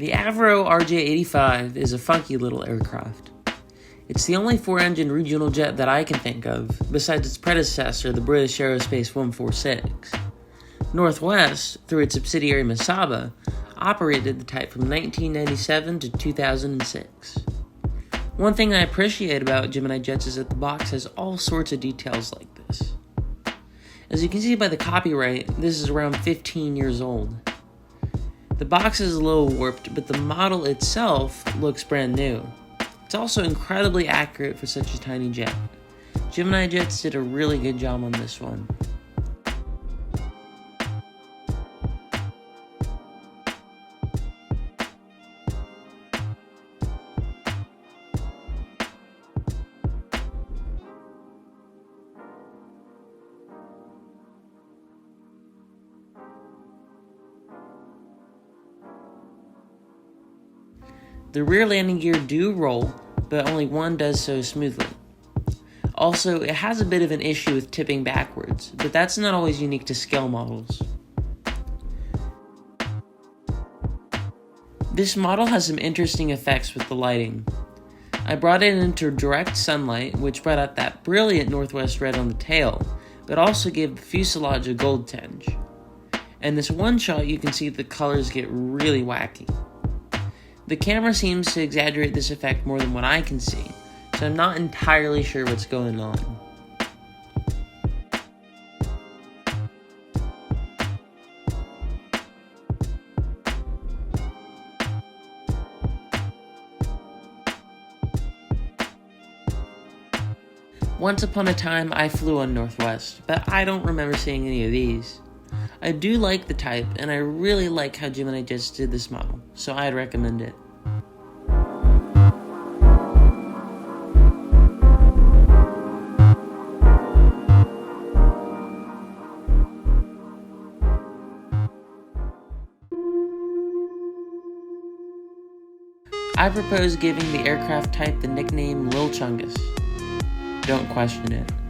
The Avro RJ-85 is a funky little aircraft. It's the only 4-engine regional jet that I can think of, besides its predecessor, the British Aerospace 146. Northwest, through its subsidiary Mesaba, operated the type from 1997 to 2006. One thing I appreciate about GeminiJets is that the box has all sorts of details like this. As you can see by the copyright, this is around 15 years old. The box is a little warped, but the model itself looks brand new. It's also incredibly accurate for such a tiny jet. GeminiJets did a really good job on this one. The rear landing gear do roll, but only one does so smoothly. Also, it has a bit of an issue with tipping backwards, but that's not always unique to scale models. This model has some interesting effects with the lighting. I brought it into direct sunlight, which brought out that brilliant northwest red on the tail, but also gave the fuselage a gold tinge. In this one shot, you can see the colors get really wacky. The camera seems to exaggerate this effect more than what I can see, so I'm not entirely sure what's going on. Once upon a time, I flew on Northwest, but I don't remember seeing any of these. I do like the type, and I really like how GeminiJets did this model, so I'd recommend it. I propose giving the aircraft type the nickname Lil Chungus. Don't question it.